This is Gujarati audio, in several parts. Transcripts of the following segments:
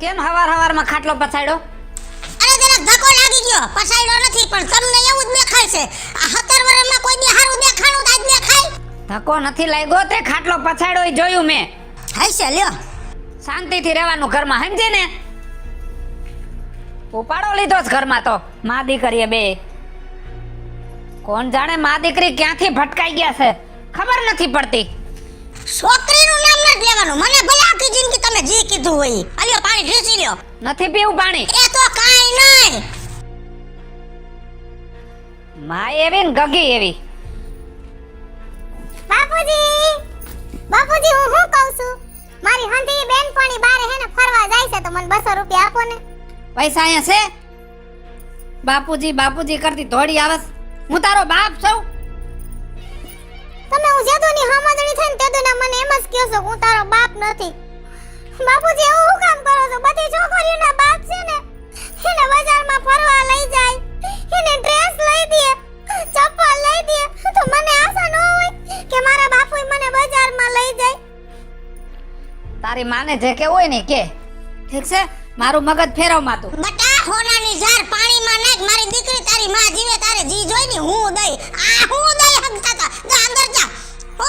કેમ હવાર ખાટલો પછાડ્યો? અરે જરાક ધક્કો લાગી ગયો, પછાડ્યો નથી પણ તમને એવું જ દેખાય છે. આ 17 વર્ષમાં કોઈ દી હારું દેખાણું તો આજ દેખાય. ધક્કો નથી લાગ્યો તે ખાટલો પછાડ્યો એ જોયું મેં. હશે લ્યો. શાંતિથી રહેવાનું ઘરમાં, સમજે ને? ઉપાડો લીધો જ ઘરમાં તો માં દીકરીએ બે. કોણ જાણે માં દીકરી ક્યાંથી ભટકાઈ ગયા છે, ખબર નથી પડતી. છોકરીનું નામ ન લેવાનું. મને ભલે આખી જિંદગી તમે જી કીધું હોય. આલ્યો પાણી ઢીસી લ્યો. નથી પીવું પાણી. એ તો કાઈ નહીં. માં એવી ને ગગી એવી. બાપુજી હું શું કહું છું, મારી હંધી બેનપણી બારે હેને ફરવા જાય છે તો મને 200 રૂપિયા આપો ને. પૈસા અહીંયા છે? બાપુજી કરતી દોડી આવસ. હું તારો બાપ છું? તમે હું જેદુની હમદણી થઈને તેદુના મને એમ જ કહો છો કે હું તારો બાપ નથી. બાપુજી એવું શું કામ કરો છો? બધી છોકરીઓના બાપ છે ને એને બજારમાં ફરવા લઈ જાય, એને ડ્રેસ લઈ દે, ચપ્પલ લઈ દે, તો મને આશા ન હોય કે મારા બાપુએ મને બજારમાં લઈ જાય. તારી માને જે કે હોય ને કે. ઠીક છે, મારું મગજ ફેરવમાં તું. બટા હોનાની જાર પાણીમાં નાખ. મારી દીકરી તારી માં જીવે તારે જી જોઈ ને હું દઈ. આ હું દઈ હગતા તા. જા અંદર જા. હો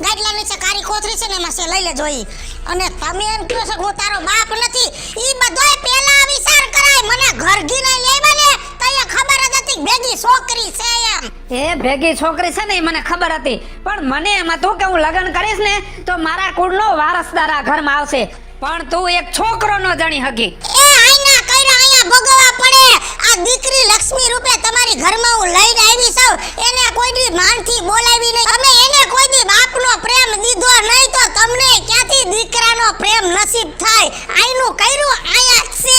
ગાડલા નીચે કારી કોથરી છે ને એમાં સે લઈ લે જોઈ. અને તમે એમ કહો છો કે હું તારો બાપ નથી. ઈ બધોય પહેલા વિચાર કરાય. મને ઘર ઘી નહીં લેવા ને તને ખબર જ હતી ભેગી છોકરી છે એમ. એ ભેગી છોકરી છે ને એ મને ખબર હતી, પણ મને એમ હતું કે હું લગ્ન કરીશ ને તો મારા કુળનો વારસદાર આ ઘરમાં આવશે, પણ તું એક છોકરો ન જાણી હગી. એ આઈના કઈરા અહીંયા ભોગવવા પડે. આ દીકરી લક્ષ્મી રૂપે તમારી ઘરમાં હું લઈને આવી છું. એને કોઈ દી માનથી બોલાવી નહીં. તમે એને કોઈ દી બાપનો પ્રેમ દીધો નહીં તો તમને ક્યાંથી દીકરાનો પ્રેમ નસીબ થાય? આઈનું કઈરું આયા જ છે.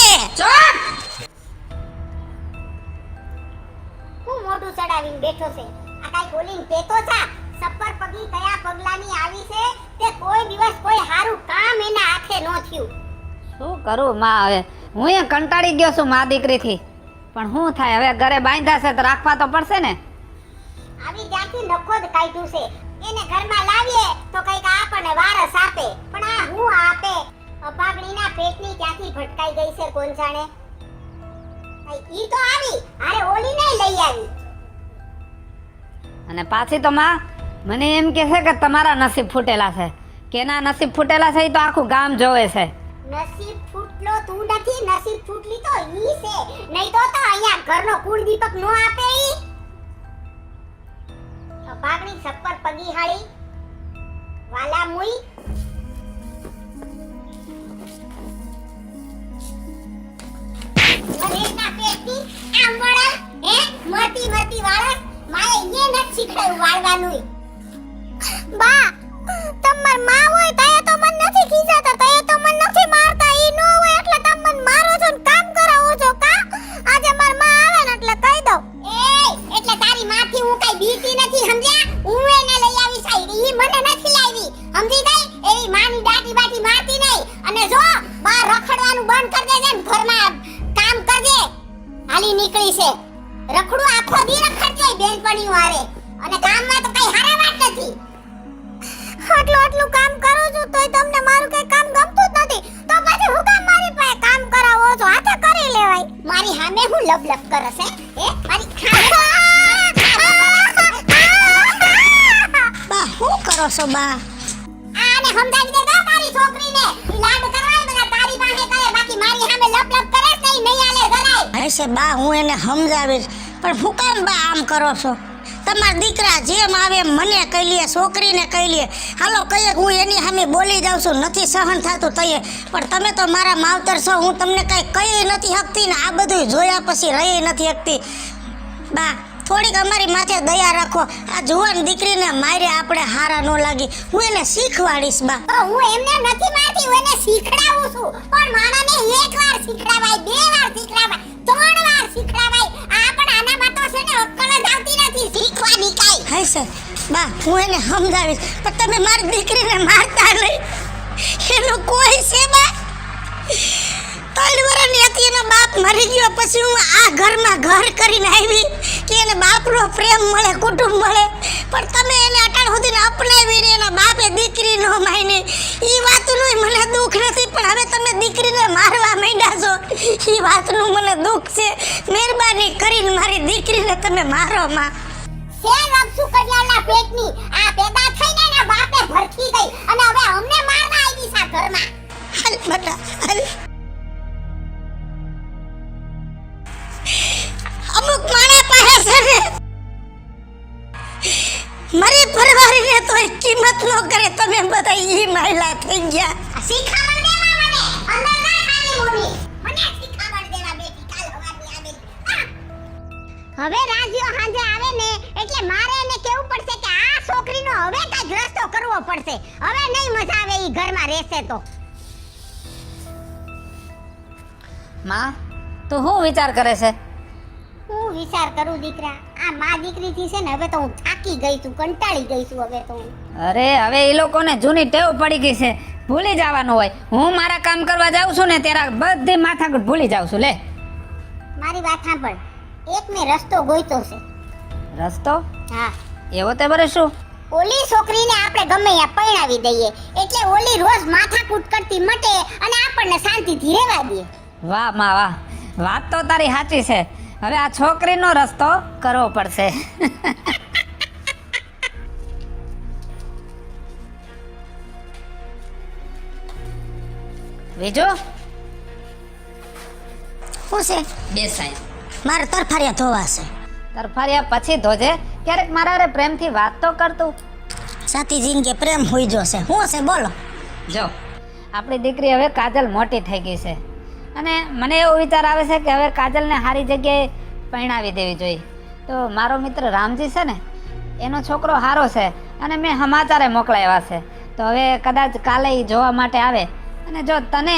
હું મોઢું ચડાવીને બેઠો છે. આ કાઈ બોલીને કેતો છા સપ્પર પગી કયા પગલાની આવી છે તે કોઈ દિવસ કોઈ હારું કામ એના હાથે ન થયું. શું કરું માં? હવે હું એ કંટાળી ગયો છું માં દીકરીથી, પણ શું થાય હવે? ઘરે બાંધ્યા છે તો રાખવા તો પડશે ને. આવી ત્યાંથી નખો જ કાઢ્યું છે. એને ઘરમાં લાવીએ તો કઈક આપણને વારસ આપે, પણ આ હું આપે? અભાગણીના પેટની ક્યાંથી ભટકાઈ ગઈ છે કોણ જાણે. ઈ તો આવી અરે ઓલીને લઈ આવી. અને પાછી તો માં મને એમ કહે છે કે તમારા નસીબ ફૂટેલા છે. કેના નસીબ ફૂટેલા છે એ તો આખું ગામ જોવે છે. નસીબ ફૂટલો તું નથી, નસીબ ફૂટલી તો ઈ છે. નહીં તો અહીંયા ઘરનો કુળ દીપક નો આપે ઈ. અભાગણી સપ્પર પગી હાળી વાલા મુઈ મરેના પેટની આમ વળા હે મરતી વાળા માએ ઈએ ન શીખડાયું વાળવાનું. બા તમાર માં હોય તય તો મન નથી ખીજાતા, તય તો મન નથી મારતા. ઈ નો હોય એટલે તમ મન મારો છો ને કામ કરાવો છો કા? આજે માર માં આવે ને એટલે કહી દઉં. એ એટલે તારી માથી હું કઈ બીતી નથી સમજ્યા? હું એને લઈ આવી છે, ઈ મને નથી લાવી. સમજી ગઈ? એવી માની દાટી બાટી મારતી નહીં. અને જો બા રખડવાનું બંધ કરી દેજે ને ઘરમાં કામ કરજે. હાલી નીકળી છે રખડું આખો દી રખડજે બેનપણીઓ હારે, અને કામમાં તો કઈ હારા વાત નથી. આટલું કામ કરું છું તોય તમને મારું કઈ કામ ગમતું જ નથી, તો પછી હું કામ મારી પાસે કામ કરાવો છો? હાથે કરી લેવાય. મારી સામે હું લબ કરે છે હે મારી બા શું કરો છો બા? આને સમજાવી દે તારી છોકરીને. ઈ લાડ કરવાય બધા તારી પાસે કરે, બાકી મારી સામે લબ કરે તઈ નહીં આલે જરાય. હશે બા હું એને સમજાવીશ, પણ હું કામ બા આમ કરો છો? તમારા દીકરા જેમ આવે એમ મને કહી લે, છોકરીને કહી લે. હાલો કહીએ હું એની સામે બોલી જાઉં છું, નથી સહન થતું તઈએ, પણ તમે તો મારા માવતર છો. હું તમને કઈ કહી નથી શકતી ને આ બધું જોયા પછી રહી નથી શકતી. બા થોડીક અમારી માથે દયા રાખો. આ જુવાન દીકરીને મારે આપણે હારા ન લાગી. હું એને શીખવાડીશ બા. હું એમને નથી મારતી, હું એને શીખડાવું છું. પણ માણાને એક વાર શીખડાવાય, બે વાર શીખડાવાય, 3 વાર શીખડાવાય. આ પણ આનામાં તો છે ને અક્કલ જ આવતી નથી શીખવાની કાઈ. હાય સર બા હું એને સમજાવીશ, પણ તમે મારી દીકરીને મારતા નહીં. એનું કોઈ છે બા? 3 વર્ષની હતી એનો બાપ મરી ગયો પછી હું આ ઘરમાં ઘર કરીને આવી કે એને બાપનો પ્રેમ મળે, કુટુંબ મળે. પણ તમે એને અટાણ સુધીને અપનાવી ને એના બાપે દીકરી નો માની ઈ વાતનું મને દુઃખ નથી, પણ હવે તમે દીકરીને મારવા માંડ્યા છો ઈ વાતનું મને દુઃખ છે. મહેરબાની કરીને મારી દીકરીને તમે મારો માં. શેર અપસુ કડિયાના પેટની આ પેદા થઈને એના બાપે ભરખી ગઈ અને હવે અમને મારવા આવી છે ઘરમાં. હાલ બેટા હાલ. અમુક માણા પાસે છે ને મારી પરવારીને તો કિંમત ન કરે, તમે બધા ઈ માયલા થઈ ગયા. શીખામણ દેવા મને અંદર ના ખાલી મોની મને શીખામણ દેવા બેટી કાલ હવારની આવેલી. હવે રાજીઓ હાંજે આવે ને એટલે મારે એને કેવું પડશે કે આ છોકરીનો હવે કાંઈક રસ્તો કરવો પડશે. હવે નહીં મજા આવે ઈ ઘરમાં રહેશે તો. માં તું શું વિચાર કરે છે? હું વિચાર કરું દીકરા, આ માં દીકરીથી છે ને હવે તો હું થાકી ગઈ છું, કંટાળી ગઈ છું હવે તો હું. અરે હવે એ લોકોને જૂની ટેવ પડી ગઈ છે, ભૂલી જવાનું હોય. હું મારા કામ કરવા જાઉં છું ને ત્યારે બધી માથાકૂટ ભૂલી જાઉં છું. લે મારી વાત સાંભળ, એક મેં રસ્તો ગોઈતો છે. રસ્તો? હા, એવો તે બરે શું? ઓલી છોકરીને આપણે ગમે ત્યાં પરણાવી દઈએ એટલે ઓલી રોજ માથાકૂટ કરતી મટે અને આપણને શાંતિથી રહેવા દે. વાહ માં વાહ, વાત તો તારી સાચી છે. હવે આ છોકરીનો રસ્તો કરવો પડશે. બીજું શું છે? બેસાય મારે તરફારિયા ધોવા છે. તરફારિયા પછી ધોજે, ક્યારેક મારા હારે પ્રેમથી વાત તો કરતું. સાથી જિંદગી પ્રેમ હોઈ જશે. શું છે બોલો? જો આપણી દીકરી હવે કાજલ મોટી થઈ ગઈ છે અને મને એવો વિચાર આવે છે કે હવે કાજલને સારી જગ્યાએ પરણાવી દેવી જોઈએ. તો મારો મિત્ર રામજી છે ને એનો છોકરો સારો છે અને મેં સમાચારે મોકલાવ્યા છે. તો હવે કદાચ કાલે ઈ જોવા માટે આવે અને જો તને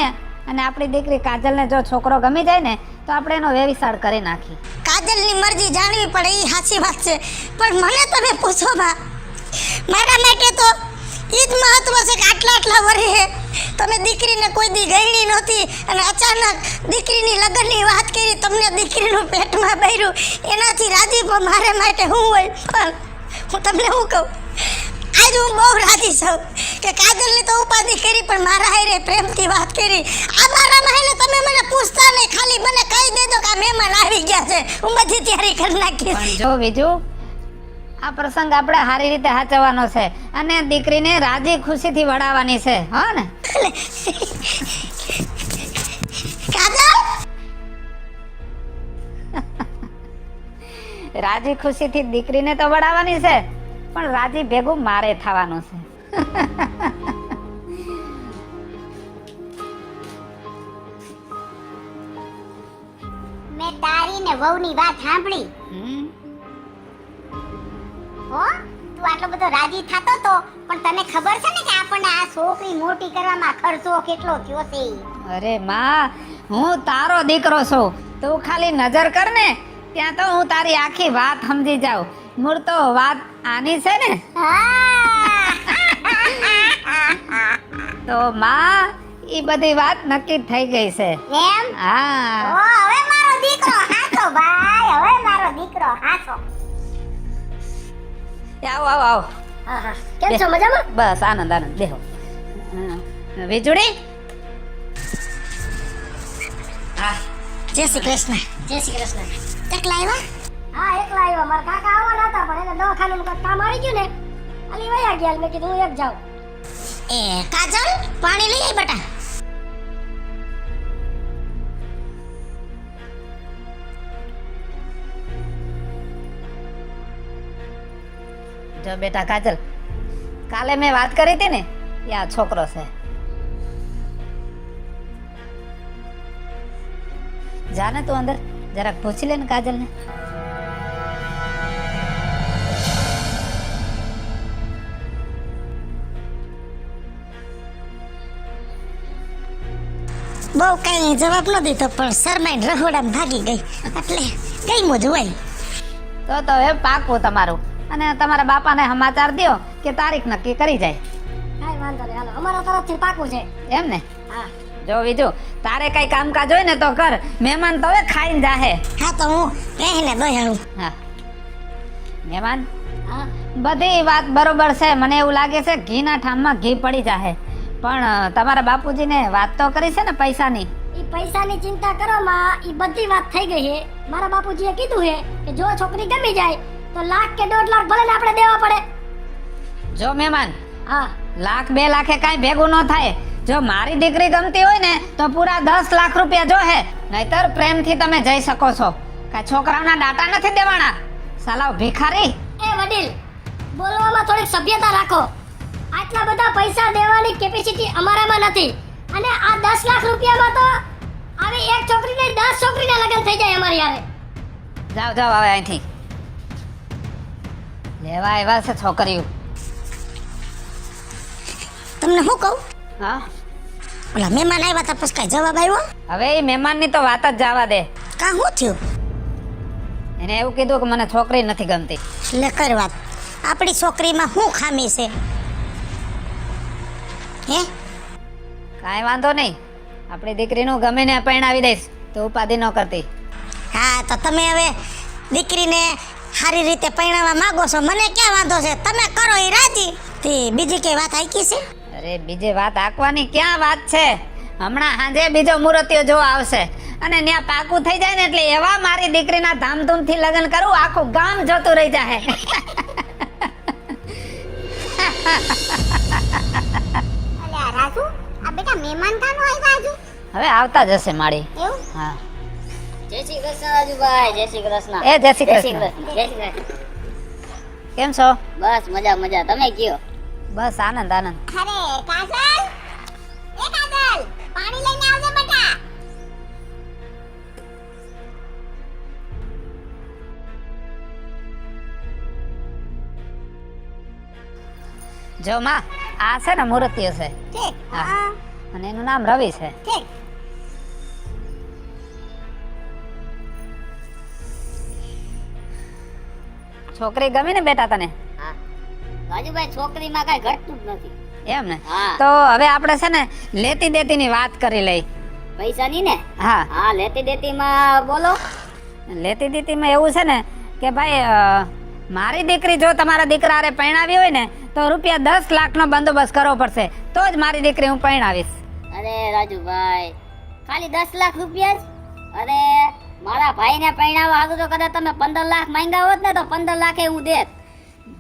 અને આપણી દીકરી કાજલને જો છોકરો ગમી જાય ને તો આપણે એનો વ્યવસાય કરી નાખી. કાજલની મરજી જાણવી પડે એ સાચી વાત છે, પણ મને તમે પૂછો બા, મારા માટે તો ઈ જ મહત્વ છે કે આટલા વર્ષે તમે દીકરીને કોઈ દી ગયણી નહોતી અને અચાનક દીકરીની લગ્નની વાત કરી, તમને દીકરીનું પેટમાં બૈરું, એનાથી રાજી પણ મારા માટે શું હોય. પણ હું તમને શું કહું, આજ હું બહુ રાજી છું કે કાજલની તો ઉપાધિ કરી પણ મારા હારે પ્રેમથી વાત કરી. આ મારા મહિને તમે મને પૂછતા નહીં, ખાલી મને કહી દેજો કે આ મહેમાન આવી ગયા છે, હું બધી તૈયારી કરી નાખીશ. પણ જો બીજું આ પ્રસંગ આપણે સારી રીતે સાચવવાનો છે અને દીકરીને રાજી ખુશીથી વડાવવાની છે. હા ને કાજલ રાજી ખુશીથી દીકરીને તો વડાવવાની છે પણ રાજી ભેગું મારે થવાનું છે. મેં તારી ને વહુની વાત સાંભળી હો. તું આટલો બધો રાજી થતો તો પણ તને ખબર છે ને કે આપણને આ છોકરી મોટી કરવામાં ખર્ચો કેટલો થયો છે. અરે માં, હું તારો દીકરો છું, તું ખાલી નજર કર ને ત્યાં તો હું તારી આખી વાત સમજી જાઉં. મૂળ તો વાત આની છે ને. તો માં ઈ બધી વાત નક્કી થઈ ગઈ છે. એમ? હા. ઓ હવે મારો દીકરો હાચો ભાઈ, હવે મારો દીકરો હાચો. આવો આવો આવો. કેમ છો, મજામાં? બસ આનંદ આનંદ, બેહો. વીજળી. હા, જય શ્રી કૃષ્ણ. જય શ્રી કૃષ્ણ. એકલા આવ્યા? હા, એકલા આવ્યો. મારા કાકા આવવાના હતા પણ એને દવાખાનાનું કંઈક કામ આવી ગયું ને અલી વયા ગયા. મેં કીધું હું એક જાઉં. એ કાજલ પાણી લઈ આય બેટા. જો બેટા કાજલ, કાલે મેં વાત કરી હતી ને એ આ છોકરો છે. જાને તું અંદર જરાક પૂછી લે ને કાજલને. બહુ કઈ જવાબ ન દીધો પણ શરમાઈને રહોડામાં ભાગી ગઈ એટલે ગઈ મોજ હોય. તો હવે પાકું તમારું અને તમારા બાપાને સમાચાર દ્યો કે તારીખ નક્કી કરી જાય. કાઈ વાંધો નહીં, હાલો અમારા તરફથી પાકું છે. એમ ને? હા. જો બીજું તારે કઈ કામકાજ હોય ને તો કર, મહેમાન તો હવે ખાઈને જાહે. હા તો હું કહીને દઈ આવું. હા મહેમાન, હા બધી વાત બરોબર છે. મને એવું લાગે છે ઘીના ઠામમાં ઘી પડી જાહે. પણ તમારા બાપુજીને વાત તો કરી છે ને પૈસાની? ઈ પૈસાની ચિંતા કરો માં, ઈ બધી વાત થઈ ગઈ છે. મારા બાપુજીએ કીધું છે કે જો છોકરી ગમી જાય તો લાખ કે 1.5 લાખ ભલે ને આપણે દેવા પડે. જો મહેમાન, હા લાખ 2 લાખે કાંઈ ભેગું ન થાય. જો મારી દીકરી ગમતી હોય ને તો પૂરા 10 લાખ રૂપિયા જોહે. નહીતર પ્રેમથી તમે જઈ શકો છો. કાંઈ છોકરાઓના ડાટા નથી દેવાના. સાલાવ ભિખારી. એ વડીલ, બોલવામાં થોડીક સભ્યતા રાખો. આટલા બધા પૈસા દેવાની કેપેસિટી અમારામાં નથી. અને આ 10 લાખ રૂપિયામાં તો આવી એક છોકરીને 10 છોકરીના લગ્ન થઈ જાય અમારી હારે. જાઓ જાઓ હવે અહીંથી. લેવા આવ્યા છે છોકરીઓ. તમને શું કહું? હા, ઓલા મહેમાન આવ્યા તા પછી કાંઈ જવાબ આવ્યો? હવે એ મહેમાનની તો વાત જ જવા દે. કાં શું થયું? એને એવું કીધું કે મને છોકરી નથી ગમતી. લે કર વાત. આપણી છોકરીમાં શું ખામી છે? હે? કાંઈ વાંધો નહીં. આપણી દીકરીનું ગમીને પરણાવી દઈશ તો ઉપાધિ ન કરતી. હા તો તમે હવે દીકરીને સારી રીતે પરણાવવા માંગો છો, મને ક્યાં વાંધો છે? તમે કરો એ રાજી. તે બીજી કઈ વાત આઈકી છે? અરે બીજી વાત આંકવાની ક્યાં વાત છે? હમણાં સાંજે બીજો મૂર્તિઓ જોવા આવશે અને ત્યાં પાકું થઈ જાય ને એટલે એવા મારી દીકરીના ધામધૂમથી લગ્ન કરું આખું ગામ જોતું રહી જાય. અલ્યા રાજુ, આ બેટા મહેમાન કાનો આવ્યા રાજુ? હવે આવતા જ હશે માળી. એવું? હા. જય શ્રી કૃષ્ણ રાજુભાઈ, જય શ્રી કૃષ્ણ. એ જય શ્રી જય શ્રી કૃષ્ણ. કૃષ્ણ, જય શ્રી કૃષ્ણ. કેમ છો? બસ મજા મજા, તમે કયો? બસ આનંદ આનંદ. અરે કાજલ, એ કાજલ, પાણી લઈને આવજે બેટા. જો માં, આ છે ને મૂર્તિઓ છે. ઠીક. હા. હા, અને એનું નામ રવિ છે. ઠીક. છોકરી ગમી ને બેટા તને? હા રાજુભાઈ, છોકરીમાં કઈ ઘટતું જ નથી. એમ ને? હા. તો હવે આપણે છે ને લેતી દેતીની વાત કરી લઈ. પૈસાની ને? હા, હા, લેતી દેતી માં બોલો. લેતી દેતીમાં એવું છે ને કે ભાઈ મારી દીકરી જો તમારા દીકરા હારે પરણાવી હોય ને તો રૂપિયા 10 લાખનો બંદોબસ્ત કરવો પડશે તો જ મારી દીકરી હું પરણાવીશ. અરે રાજુભાઈ, ખાલી 10 લાખ રૂપિયા જ? અરે મારા ભાઈને પરણાવવા હારું તો કદાચ તમે 15 લાખ માંગ્યા હોત ને તો 15 લાખે હું દેત.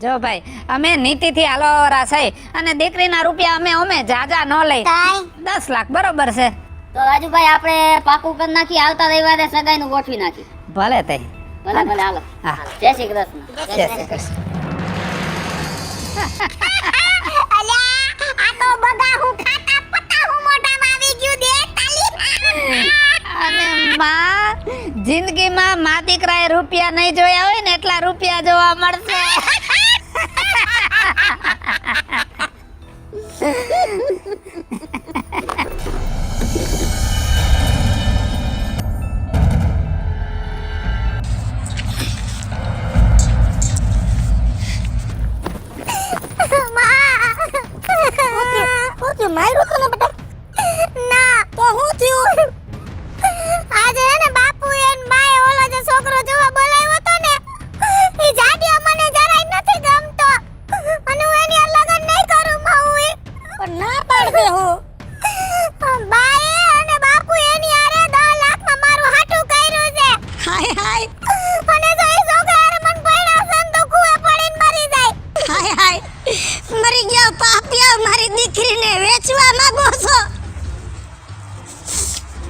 જો ભાઈ, અમે નીતિથી હાલોરા છે અને દીકરીના રૂપિયા અમે જાજા ન લઈ. કાંઈ? 10 લાખ બરોબર છે. તો રાજુભાઈ, આપણે પાકું કરી નાખી, આવતા રવિવારે સગાઈનું ગોઠવી નાખી. ભલે તે. ભલે ભલે, હાલો. હા. જય શ્રી કૃષ્ણ. જય શ્રી કૃષ્ણ. અલ્યા, આ તો બધા હું ખાતા પતા હું મોઢામાં આવી ગયું દે તાલી. અને માં, જિંદગીમાં મા દીકરાએ રૂપિયા નહીં જોયા હોય ને એટલા રૂપિયા જોવા મળશે. માર્યું તને બેટા? ના, તો શું થયું? આજે હે ને બાપુ એન માએ ઓલો જે છોકરો જોવા બોલાવ્યો તો ને, ઈ જાડિયો મને જરાય નથી ગમતો અને હું એની હારે લગન નહીં કરું માઉ. પણ ના પાડ દે હું. બાએ અને બાપુ એની હારે 10 લાખમાં મારું હાટું કર્યું છે. હાય હાય અને જો ઈ છોકરા હારે મને પરણાવશે ને તો કૂવે પડીને મરી જાય. હાય હાય, મરી ગયા પાપિયા, મારી દીકરીને વેચવા માંગો છો?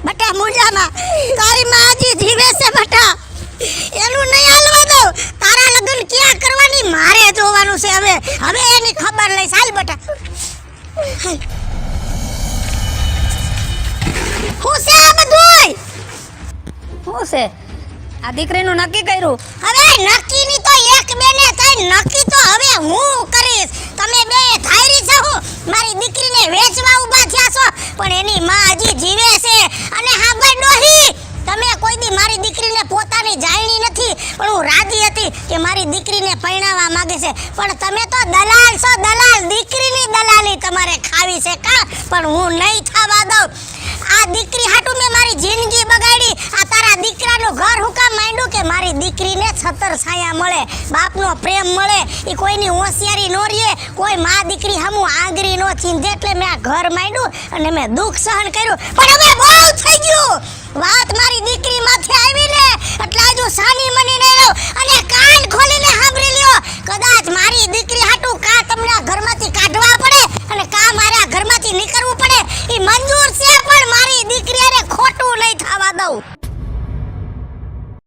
બટા મુંજામાં તારી માં હજી જીવે છે બટા, એનું નહીં હાલવા દઉં. તારા લગ્ન ક્યાં કરવાની મારે જોવાનું છે. હવે હવે એની ખબર લઈ. ચાલ બટા. હાય. હું છે આ બધુંય? શું છે આ દીકરીનું નક્કી કર્યું? હવે નક્કી ની તો એક બેને થઈ, નક્કી તો હવે હું કરીશ. તમે બે ધાયરી છો મારી દીકરીને વેચવા ઊભા થયા છો, પણ એની માં હજી જીવે છે. અને હા ભાઈ ડોહી, તમે કોઈ દી મારી દીકરીને પોતાની જાણની નથી, પણ હું રાજી હતી કે મારી દીકરીને પરણાવવા માંગે છે. પણ તમે તો દલાલ છો, દલાલ. દીકરીની દલાલી તમારે ખાવી છે કા? પણ હું નહીં થવા દઉં. આ દીકરી હાટુ મેં મારી જિંદગી બગાડી. આ તારા આ દીકરાનું ઘર હું કામ માંડ્યું કે મારી દીકરીને છતર છાયા મળે, બાપનો પ્રેમ મળે, એ કોઈની હોશિયારી નો રહે, કોઈ માં દીકરી હમું આંગળી નો ચીંધે, એટલે મેં આ ઘર માંડ્યું અને મેં દુઃખ સહન કર્યું. પણ હવે બહુ થઈ ગયું. વાત મારી દીકરી માથે આવી ને એટલે આજુ સાની મની